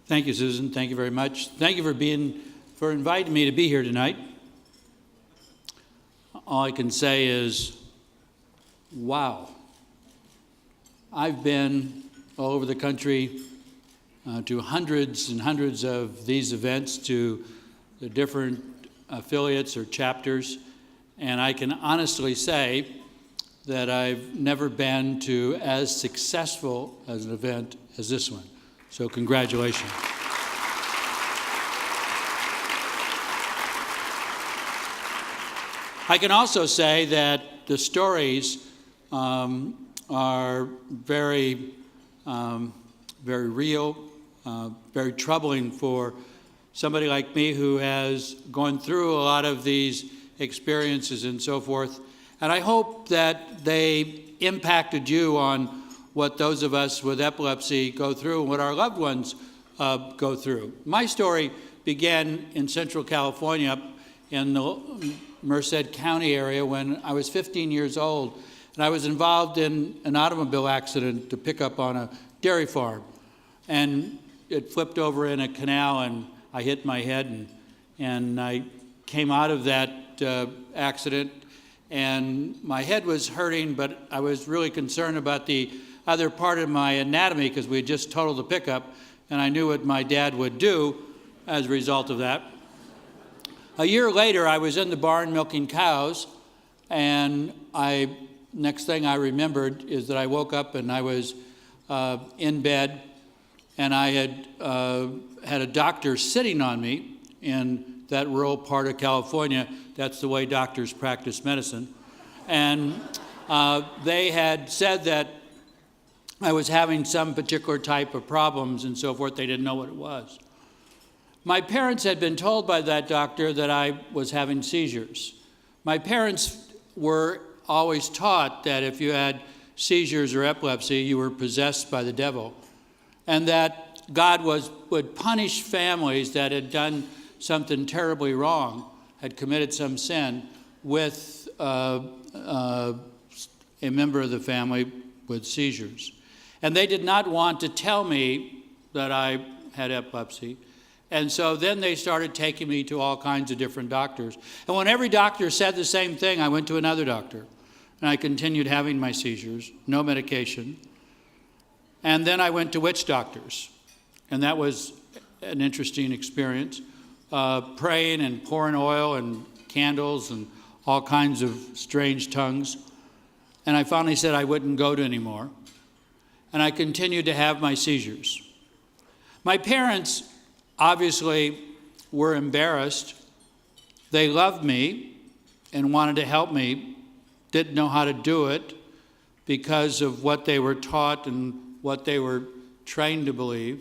Thank you, Susan. Thank you very much. Thank you for inviting me to be here tonight. All I can say is, wow. I've been all over the country to hundreds and hundreds of these events, to the different affiliates or chapters, and I can honestly say that I've never been to as successful as an event as this one. So congratulations. I can also say that the stories are very, very real, very troubling for somebody like me who has gone through a lot of these experiences and so forth. And I hope that they impacted you on what those of us with epilepsy go through and what our loved ones go through. My story began in Central California in the Merced County area when I was 15 years old, and I was involved in an automobile accident to pick up on a dairy farm. And it flipped over in a canal, and I hit my head, and I came out of that accident, and my head was hurting, but I was really concerned about the other part of my anatomy because we had just totaled the pickup, and I knew what my dad would do as a result of that. A year later, I was in the barn milking cows, and next thing I remembered is that I woke up and I was in bed, and I had a doctor sitting on me in that rural part of California. That's the way doctors practice medicine. And they had said that I was having some particular type of problems and so forth. They didn't know what it was. My parents had been told by that doctor that I was having seizures. My parents were always taught that if you had seizures or epilepsy, you were possessed by the devil, and that God would punish families that had done something terribly wrong, had committed some sin, with a member of the family with seizures. And they did not want to tell me that I had epilepsy. And so then they started taking me to all kinds of different doctors. And when every doctor said the same thing, I went to another doctor. And I continued having my seizures, no medication. And then I went to witch doctors. And that was an interesting experience. Praying and pouring oil and candles and all kinds of strange tongues. And I finally said I wouldn't go to anymore. And I continued to have my seizures. My parents obviously were embarrassed. They loved me and wanted to help me, didn't know how to do it because of what they were taught and what they were trained to believe.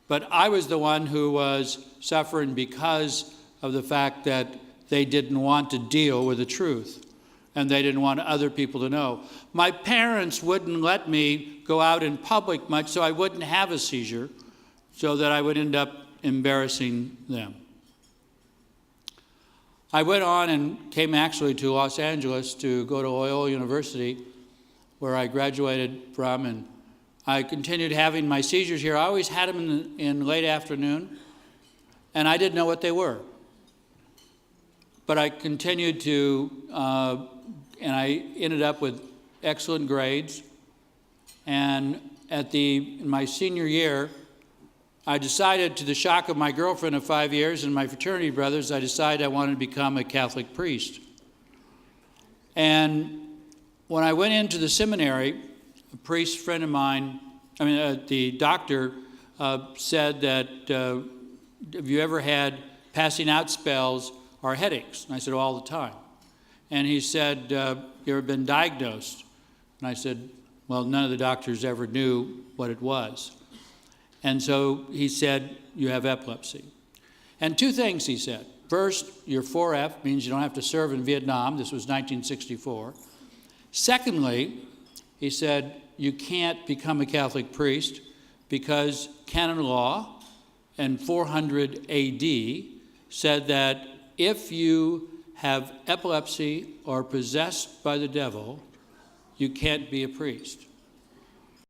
But I was the one who was suffering because of the fact that they didn't want to deal with the truth, and they didn't want other people to know. My parents wouldn't let me go out in public much so I wouldn't have a seizure, so that I would end up embarrassing them. I went on and came actually to Los Angeles to go to Loyola University, where I graduated from, and I continued having my seizures here. I always had them in late afternoon, and I didn't know what they were. But I continued to, and I ended up with excellent grades. And in my senior year, I decided, to the shock of my girlfriend of 5 years and my fraternity brothers, I decided I wanted to become a Catholic priest. And when I went into the seminary, a priest friend of mine, the doctor said that, have you ever had passing out spells or headaches? And I said, all the time. And he said, you ever been diagnosed? And I said, well, none of the doctors ever knew what it was. And so he said, you have epilepsy. And two things he said. First, your 4F means you don't have to serve in Vietnam. This was 1964. Secondly, he said, you can't become a Catholic priest because canon law in 400 AD said that if you have epilepsy or possessed by the devil, you can't be a priest.